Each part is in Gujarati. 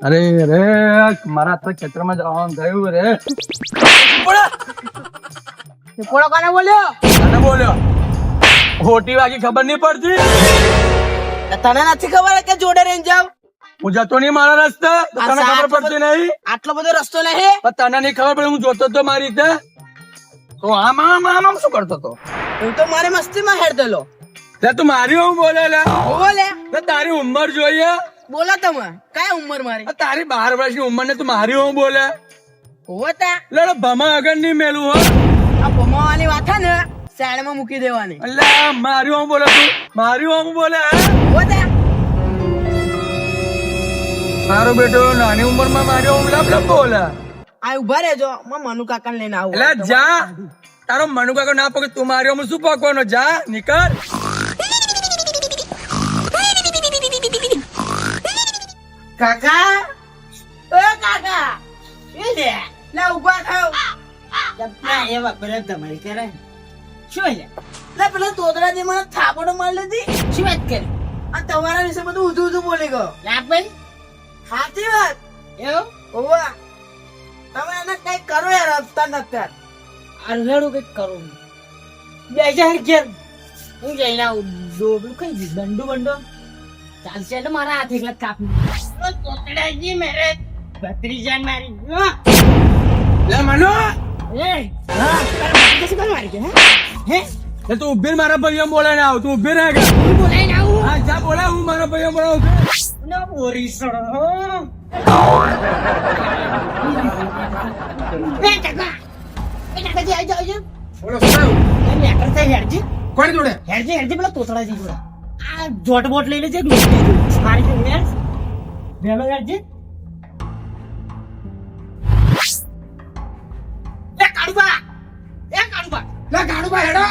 અરે રે મારા તો ખેતરમાં જવાનું થયું રે. પોળો કોને બોલ્યો? તને બોલ્યો ખોટી વાગી ખબર નહીં પડતી. તને નથી ખબર કે જોડે રહીને જાવ? હું જતો નહીં મારા રસ્તે તો તને ખબર પડતી નહીં. આટલો બધો રસ્તો નહીં. પણ તને નહીં ખબર પડે હું જોતો તો મારી રીતે તો આમ આમ આમ આમ શું કરતો તો? હું તો મારી મસ્તીમાં હેડતેલો. લે તું મારી હું બોલે લે. બોલે લે તારી ઉંમર જોઈએ. બોલો તમે કઈ ઉંમર મારી? આ તારી 12 વર્ષની ઉંમર ને તું મારી હું બોલે. હોતા લે ભમા આગળ નહીં મેલું હો. આ ભમાવાની વાત છે ને સાઈડમાં મૂકી દેવાની. એટલે મારી હું બોલે તું મારી હું બોલે. હોતા મારો બેટો નાની ઉંમરમાં મારી હું લપ લપ બોલે. આ ઉભા રહેજો હું મનુ કાકા લઈને આવું. એટલે જા તારો મનુ કાકો ના પકે તું મારી હું શું પકવાનો? જા નીકળ. કાકા ઓ કાકા એ લે લે ઉભા થાવ. ના એવા બરાબર તમારી કરે શું લે લે પેલા તોતરાજી મને થાપડો માર લીધી. શું વાત કરી? આ તમારા વિશે બધું ઊંધું ઊંધું બોલી ગયો. લા ભાઈ સાચી વાત એવું ઓવા તમે એને કઈ કરો યાર હપ્તા નતા અરગડું કઈક કરો. બેજા ઘેર હું જઈને આવું. ડોબલું કઈ દંડુ બંડો ચાલશે એટલે મારા હાથ એકલા કાપી તોતરાજી મેરે ભત્રીજાન મારી લે મનુ એ હા તારે મારી કશું કોણ મારી ગયા હે લે તું ઉભી મારા ભાઈઓ બોલે ના આવ તું ઉભી રહે કે હું બોલાઈને આવું. હા જા બોલા હું મારા ભાઈઓ બોલાવું. ના બોરી સડો એ કાકા જી આઈ જાવ બોલો શું એ મેટર થઈ હેડજી કોણ જોડે? હેડજી પેલા તોતરાજી જોડે આ જોટ બોટ લઈ લેજે મારી જોડે બેલો હેડજી એ કાળુબા લે ગાડુબા હેડો.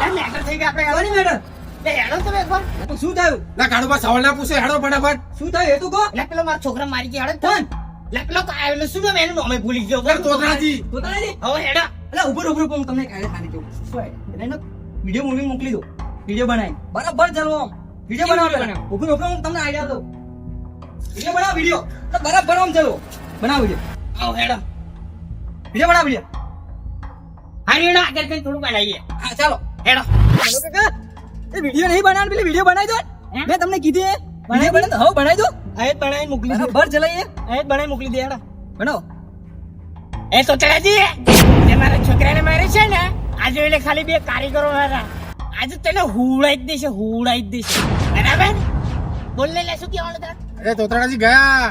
લે મેટર થઈ ગયા આપણે આવવાની મેટર લે હેડો તમે એકવાર. તો શું થયું? લે ગાડુબા સવાલ ના પૂછે હેડો ફટાફટ. શું થયું એ તું કહો. લે પેલો મારા છોકરા મારી ગયા હેડો કોણ લે પેલો કાયલો શું નામ એનું નામે ભૂલી ગયો. તોતરાજી. હવે હેડા એટલે ઉપર હું તમને કાલે ખાલી કહું એને વિડીયો મૂવી મોકલી દો વિડીયો બનાવી બરાબર ચાલો વિડીયો બનાવો ઉપર ઉપર હું તમને આઈડિયા દઉં વિડીયો બનાવો વિડીયો બરાબર આમ ચાલો બનાવો વિડીયો આવ હેડા વિડીયો બનાવો વિડીયો હારી હેડા આગળ કઈ થોડું બનાવીએ. હા ચાલો હેડા બોલો કાકા એ વિડીયો નહીં બનાવ પેલી વિડીયો બનાવી દો મેં તમને કીધી બનાવી બને હવે બનાવી દો આયત બનાવી મોકલી દે. બરાબર ચલાઈએ આયત બનાવી મોકલી દે હેડા. બનાવો એ તો ચલાજી જે મારા છોકરાને મારે છે ને આજે એટલે ખાલી બે કારીગરો હતા આજે તને હુડાઈ જ દેશે બરાબર. બોલ લે શું કહેવાનું તાર? અરે તોતરાજી ગયા.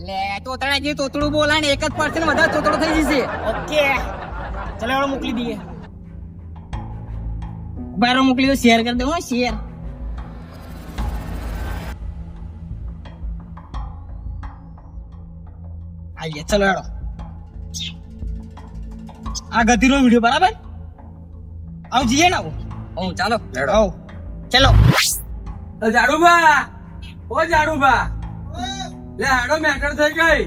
લે તોતળાજી તોતળું બોલાય ને 1% વધારે તોતળો થઈ જશે ઓકે ચલો હવે મોકલી દઈએ. બારો મોકલી દો શેર કરી દો શેર. આઈએ ચલો હેડો આ ગતિનો વિડિયો બરાબર આવ જઈએ ને આવો હું ચાલો આવ ચલો જાડુબા ઓ જાડુબા લે હેડો મેટર થઈ ગઈ.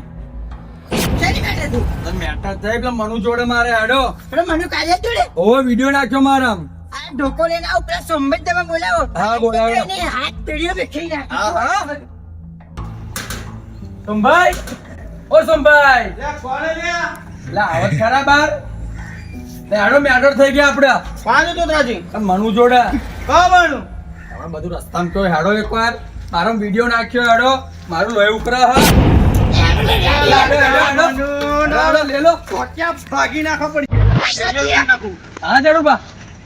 શેની બેઠે તું મેટર થઈ એટલે મનુ જોડે મારે હેડો. પેલો મનુ કાલે જોડે ઓ વિડીયો નાખ્યો મારા. આ ઢોકો લઈને આવ પેલા સોમબત તમે બોલાવો. હા બોલાવો. એને હાથ પીડીઓ બેઠી નાખ. હા સોમભાઈ ઓ સોમભાઈ લે આવત ખરા બાર લે હેડો મેટર થઈ ગયા આપડે. પાછો તોતરાજી મનુ જોડે કાવાનું તમે બધું રસ્તામાં તો હેડો એકવાર મારો વિડીયો નાખ્યો હેડો મારું લોહી ઉકરા હા લે લો ભાગી નાખો પડી. હા જાડુબા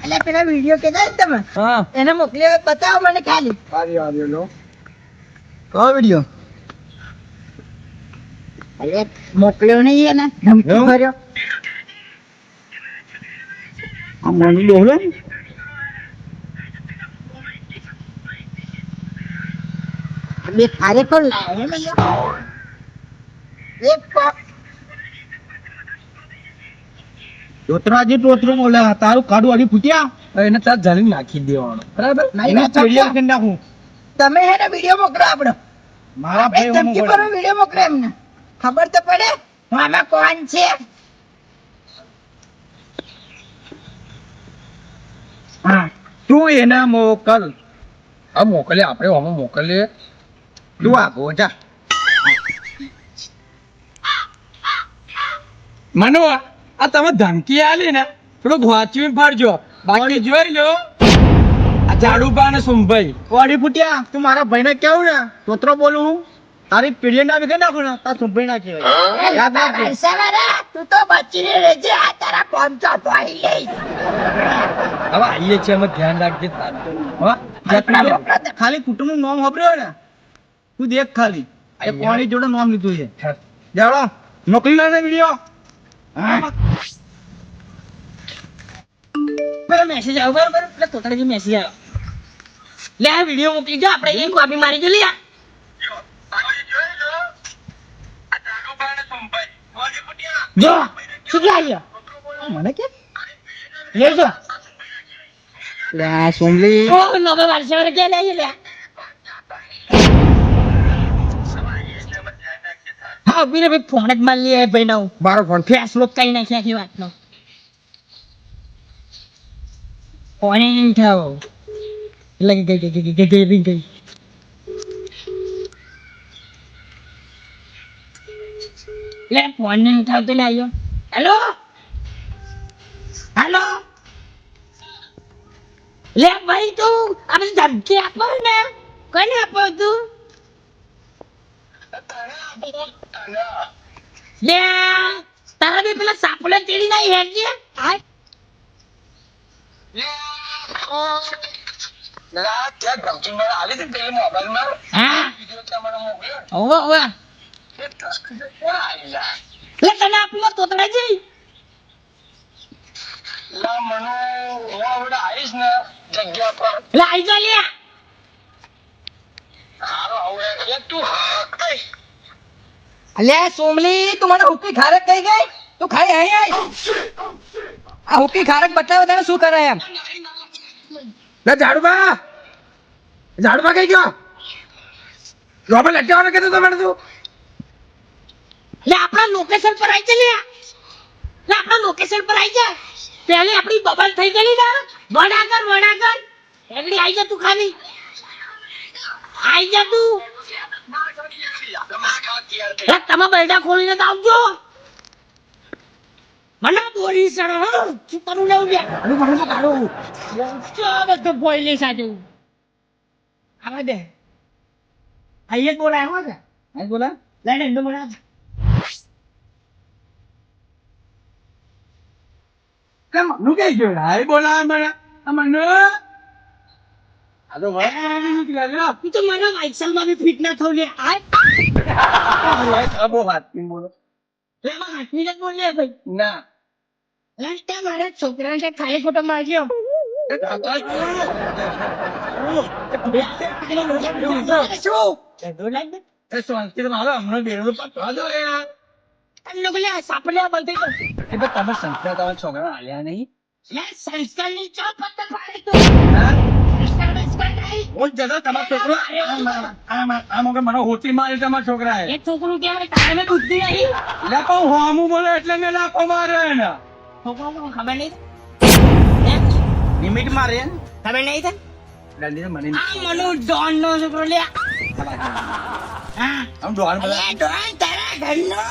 એટલે પેલા વિડીયો કેતા તમે હા એને મોકલી બતાવો મને ખાલી. આવી લો કયો વિડીયો અરે મોકલ્યો નહીં એને ધમકી ભર્યો. આ મનુ બોલો બે ખારે પર લાવે ને એક તોતરાજી તોતરું બોલે તારું કાડું આડી ફૂટ્યા એને તાર જાળી નાખી દેવાનો બરાબર. એને વિડીયો કરી નાખું. તમે હે ને વિડીયો મોકલો આપણો મારા ભાઈ ધમકી ભરો વિડીયો મોકલો એમને ખબર તો પડે આમાં કોણ છે. હા તું એને મોકલ. આ મોકલે આપણે આમાં મોકલીએ તું આગો જા મનો આ તમે ધમકી આલી ને થોડુંક વાંચીને ફરજો, બાકી જોઈ લો આ ઝાડુબા અને સોમભાઈ. વાડી ફૂટ્યા તું મારા ભાઈને કેવું ને તોતરો બોલું હું તારી પીઢી ના વિકે નાખું ને તાર સુંભાઈ ના કહેવાય યાદ રાખજો. તું તો બચીને રહેજે, આ તારા કોમ ચોથો આવી ગઈ. હવે આવીએ છીએ, અમે ધ્યાન રાખજે તારું. હા ખાલી કુટુંબ નું નામ વાપર્યો ને તું દેખ ખાલી એ કોની જોડે નામ લીધું છે. જાડો મોકલી લે વિડીયો. પેલો મેસેજ આવ્યો બરોબર, પેલા તોતરાજી મેસેજ આવ્યો. લે આ વિડીયો મોકલી જો, આપણે એક કોપી મારી જો લે. જો શું કે આવ્યો મને કે લેજો. લે સોમલી ઓ નવે વર્ષે વરે કે લઈ લે. હા બીરે ભાઈ ફોન જ મારી લે ભાઈ નો મારો ફોન ફેસલો કઈ નાખ્યા કે વાત નો ફોન નહીં થાવ એટલે ગઈ લે ફોન નહીં થાવ તો લે આવ્યો. હેલો હેલો લે ભાઈ તું આપણે ધમકી આપો ને કોને આપો તું લે તારા બી પેલા સાપલે તેડી નહીં હેડજે. હાય હા ઓવા ઓવા લે તને આપલો તોતડા જઈ લે આઈ જા લે. અલ્યા સોમલી તું મને હુકી ખારક કઈ ગઈ તું ખાઈ અહીં આય આ હુકી ખારક બતાવે તને શું કરે એમ. લે ઝાડુબા, ઝાડુબા કઈ ગયો? રોબે લટકાવાનો કીધું તો મને તું. લે આપણા લોકેશન પર આવી જા લે આપણા લોકેશન પર આવી જા. પહેલે આપણી બબલ થઈ ગઈ ને વડાગર એકડી આવી જા તું ખાલી આવી જા તું. લે તમે બરડા ખોલીને તો આવજો. મને બોલી સર શું કરું લેવું લે અરે મને તો કાઢો ચાલ તો બોલી સાથે આવા દે આઈએ જ બોલાય હો ને આજ બોલા લે ડંડો બોલા કેમ નું કઈ ગયો? હાય બોલા મને અમને આ તો ભાઈ નીકળ્યા લે. તું તો મને વાઇસલમાં બી ફિટ ના થયો લે આ અબો વાત નહીં બોલો. લે માં હાથની જ બોલ લે ભાઈ ના લાસ્ટ ટાઈમ મારા છોકરાને ખાલી ફોટો માર્યો હોતી મારી તમારા છોકરા એ છોકરું કેવાય તારે બુદ્ધિ નહીં લાખો હોમું બોલે એટલે મેં લાખો મારે ને છોકરાને ખબર નહીં લિમિટ માં રે ખબર નહીં થાય ગાંધી મને આ મનુ ડોન નો છોકરો લે હા આમ ડોહાણ બધા અરે ડોન તારા ઘરનો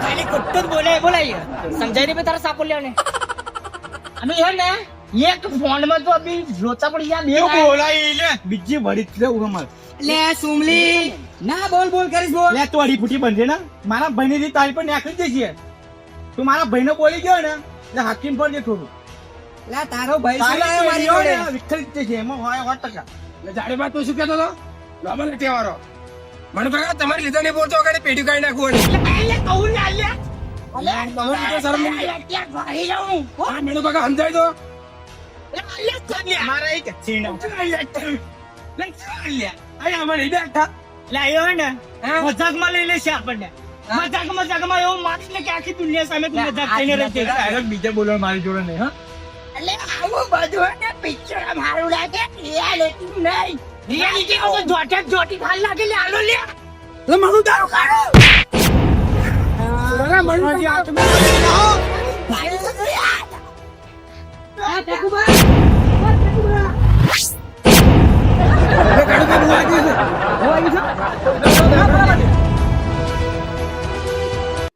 ખાલી કુટ્ટુર બોલાય સમજાય રે તારા સાપો લેને અમે હે ને એક ફોન માં તો અભી રોતા પડી ગયા બે બોલાઈ લે બીજી વડી લે ઉગમલ લે સુમલી ના બોલ બોલ કરીશ બોલ લે તો અડી ફૂટી બંધે ને મારા ભાઈ ની તારી પર નાખી દેજે તું મારા ભાઈ ને બોલી ગયો ને એટલે હાકીમ પર જે થોડું લે તારો ભાઈ શું લાયો મારી જોડે વિખરી જ છે એમાં હોય 8%. જાડેબા તું શું કહેતો હતો? લોબલ તહેવારો મને તો તમારી લીધા નહીં બોલતો વગર પેઢી કાઢી નાખવું એટલે કહું લે લે મને તો શરમ નહીં. ત્યાં ભાઈ જાઉં આ મને બગા સમજાય તો મારા એક છીણા લાયો ને મજાકમાં લઈ લેશે આપણને મજાકમાં એવું માની ને કે આખી દુનિયા સામે તું મજાક થઈને રહેશે ડાયરેક્ટ બીજા બોલવા મારી જોડે નહીં. હા એટલે આવું બધું ને પિક્ચર મારું લાગે રિયાલિટી નહીં રિયાલિટી તો જોટી ખાલ લાગે લે આલો લે મારું દારૂ કાઢો. ભાઈ